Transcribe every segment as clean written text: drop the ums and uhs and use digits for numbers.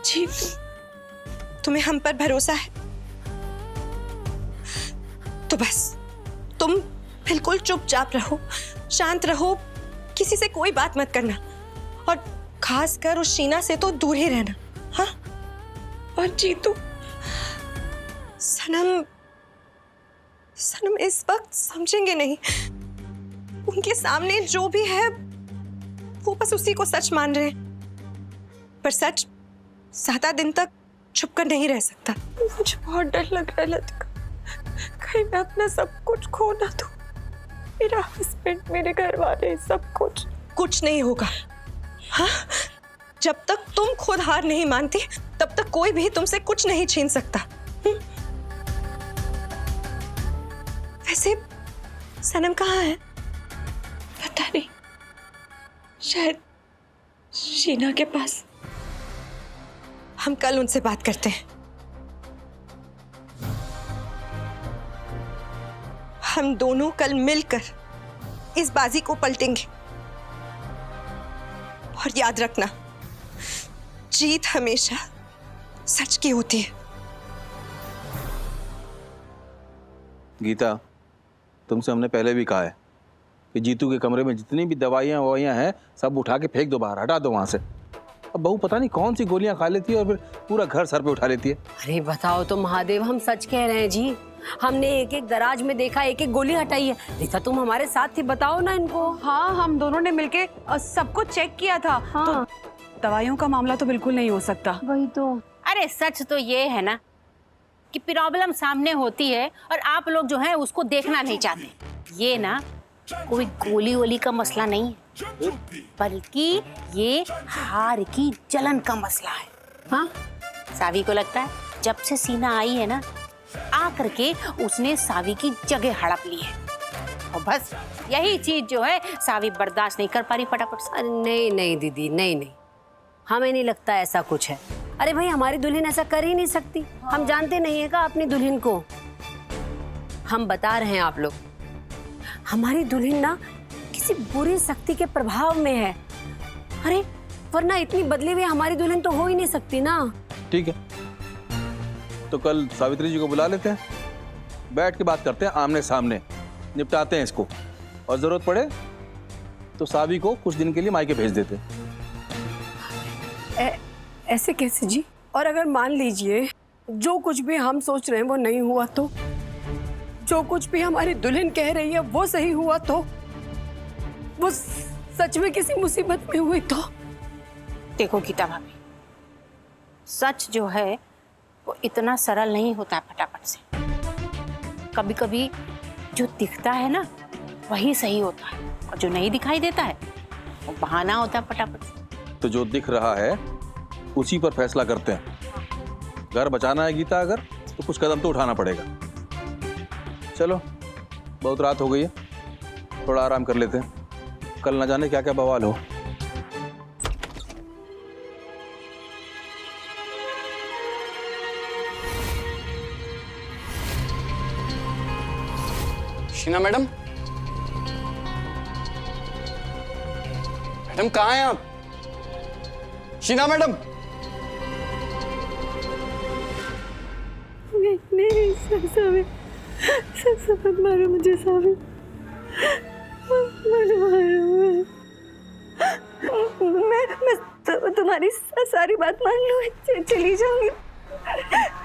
जी, तुम्हें हम पर भरोसा है तो बस तुम बिल्कुल चुपचाप रहो, शांत रहो, किसी से कोई बात मत करना और खासकर उस शीना से तो दूर ही रहना। हाँ, और जीतू, सनम इस वक्त समझेंगे नहीं। उनके सामने जो भी है वो बस उसी को सच मान रहे हैं, पर सच ज्यादा दिन तक छुप कर नहीं रह सकता। मुझे बहुत डर लग रहा है लतिका, कहीं मैं अपना सब कुछ खो ना दूं। मेरा हस्बैंड, मेरे घर वाले, सब कुछ नहीं होगा। हाँ, जब तक तुम खुद हार नहीं मानती तब तक कोई भी तुमसे कुछ नहीं छीन सकता। वैसे सनम कहाँ है? पता नहीं, शायद शीना के पास। हम कल उनसे बात करते हैं। हम दोनों कल मिलकर इस बाजी को पलटेंगे और याद रखना, जीत हमेशा सच की होती है। गीता, तुमसे हमने पहले भी कहा है कि जीतू के कमरे में जितनी भी दवाइयाँ हैं सब उठा के फेंक दो बाहर, हटा दो वहां से। अब बहू पता नहीं कौन सी गोलियां खा लेती है और फिर पूरा घर सर पे उठा लेती है। अरे बताओ तो महादेव, हम सच कह रहे हैं जी। हमने एक एक दराज में देखा, एक एक गोली हटाई है। रीता तुम हमारे साथ थी, बताओ ना इनको। हाँ, हम दोनों ने मिलके सब कुछ चेक किया था। हाँ। तो दवाइयों का मामला तो बिल्कुल नहीं हो सकता। वही तो। अरे सच तो ये है ना कि प्रॉब्लम सामने होती है और आप लोग जो है उसको देखना नहीं चाहते। ये ना कोई गोली वोली का मसला नहीं है, बल्कि ये हार की जलन का मसला है। हाँ, सावी को लगता है जब से सीना आई है ना, आकर के उसने सावी की जगह हड़प ली है और बस यही चीज जो है सावी बर्दाश्त नहीं कर पा रही फटाफट से। अरे नहीं नहीं दीदी, नहीं, हमें नहीं लगता ऐसा कुछ है। अरे भाई, हमारी दुल्हन ऐसा कर ही नहीं सकती। हम जानते नहीं है का अपनी दुल्हन को। हम बता रहे हैं आप लोग, हमारी दुल्हन ना किसी बुरी शक्ति के प्रभाव में है। अरे वरना इतनी बदली हुई हमारी दुल्हन तो हो ही नहीं सकती ना। ठीक है, तो कल सावित्री जी को बुला लेते हैं, बैठ के बात करते हैं, आमने सामने निपटाते हैं इसको, और जरूरत पड़े तो सावी को कुछ दिन के लिए मायके भेज देते हैं। ऐसे कैसे जी? और अगर मान लीजिए जो कुछ भी हम सोच रहे हैं वो नहीं हुआ तो? जो कुछ भी हमारी दुल्हन कह रही है वो सही हुआ तो? वो सच में किसी मुसीबत में हुई तो? देखो गीता भाभी, सच जो है वो इतना सरल नहीं होता फटाफट से। कभी कभी जो दिखता है ना वही सही होता है, और जो नहीं दिखाई देता है वो बहाना होता है फटाफट से। तो जो दिख रहा है उसी पर फैसला करते हैं। घर बचाना है गीता अगर, तो कुछ कदम तो उठाना पड़ेगा। चलो, बहुत रात हो गई है, थोड़ा आराम कर लेते हैं, कल ना जाने क्या क्या बवाल हो। शीना मैडम, मैडम कहाँ हैं आप? शीना मैडम, नहीं सावी, मत मारो मुझे सावी, मत मारो। मैं तुम्हारी सारी बात मान लूँ, चली जाऊंगी।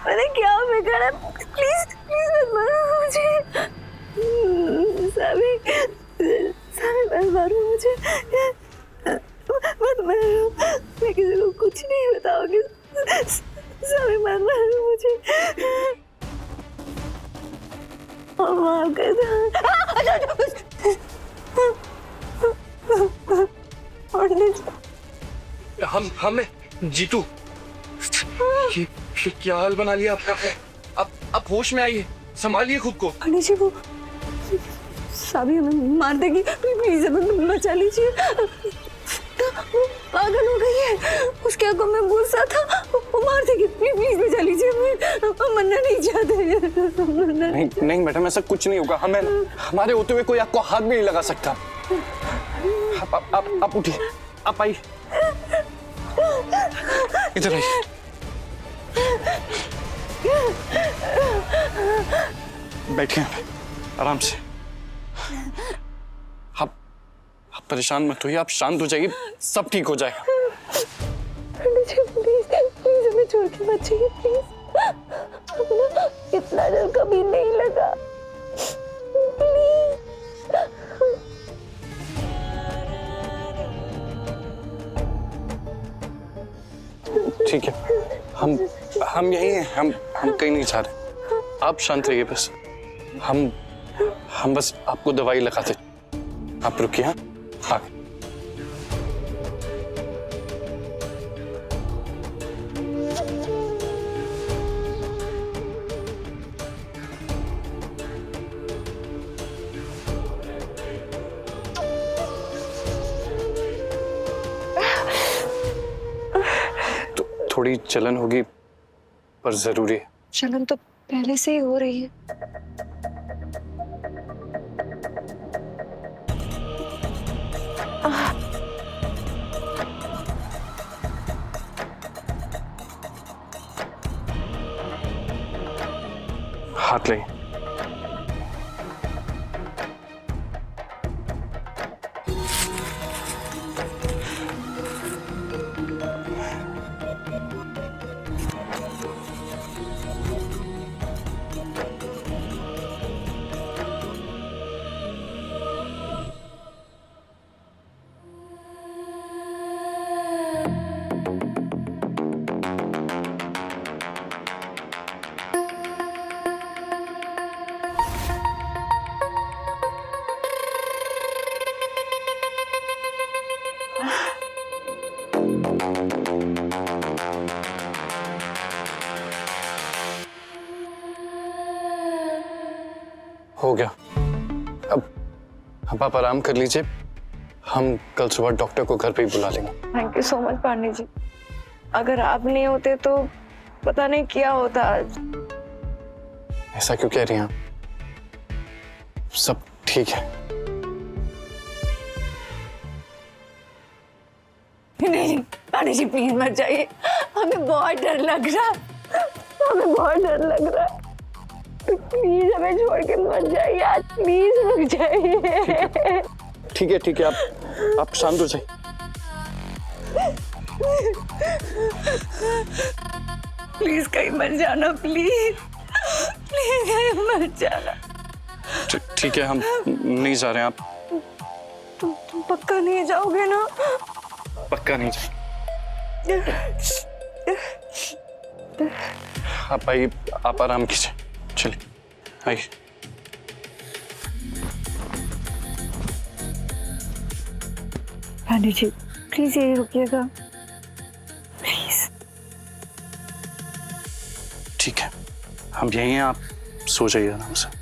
मैंने क्या बिगाड़ा? प्लीज मत मारो मुझे सावी, मत मारो मुझे, मत मारो। मैं किसी को कुछ नहीं बताऊंगी सावी, मत मारो मुझे। माफ कर दो। हमें जीतू, ये क्या हाल बना लिया आपने? अब होश में आइए, संभालिए खुद को। पंडित जी, वो सावी हमें मार देगी, प्लीज हमें बचा लीजिए। वो पागल हो गई है, उसके आंखों में गुस्सा था, वो मार देगी। प्लीज बचा लीजिए हमें, हम मरना नहीं चाहते। नहीं मैडम, ऐसा कुछ नहीं होगा। हमें हमारे होते हुए कोई आपको हाथ भी नहीं लगा सकता। आप उठिए, आप आइए, इधर आइए। बैठिए आराम से। आप परेशान मत होइए, आप शांत हो जाइए, सब ठीक हो जाएगा। प्लीज प्लीज हमें छोड़ के मत जाइए प्लीज। अपना इतना डर कभी नहीं लगा प्लीज। ठीक है, हम यहीं हैं, हम कहीं नहीं जा रहे। आप शांत रहिए बस। हम बस आपको दवाई लगाते। आप रुकिए। हाँ हाँ। थोड़ी जलन होगी पर जरूरी है। जलन तो पहले से ही हो रही है। हाथ ले। हो गया। अब आप आराम कर लीजिए। हम कल सुबह डॉक्टर को घर पे ही बुला लेंगे। Thank you so much Pandey ji. अगर आप नहीं होते तो पता नहीं क्या होता आज। ऐसा क्यों कह रही हैं आप? सब ठीक है। नहीं पांडे जी प्लीज मत जाइए, हमें बहुत डर लग रहा है। हमें बहुत डर लग रहा है। प्लीज हमें छोड़ के मत जाइए आज, प्लीज रुक जाइए। ठीक है, आप शांत हो जाइए। प्लीज कहीं मत जाना, प्लीज प्लीज कहीं मत जाना। ठीक है, हम नहीं जा रहे हैं। आप तुम पक्का नहीं जाओगे ना? पक्का नहीं जा। आप आइए, आप आराम कीजिए। चलिए आइए। पांडे जी प्लीज यही रुकिएगा प्लीज। ठीक है, हम यहीं हैं, आप सो जाइए आराम से।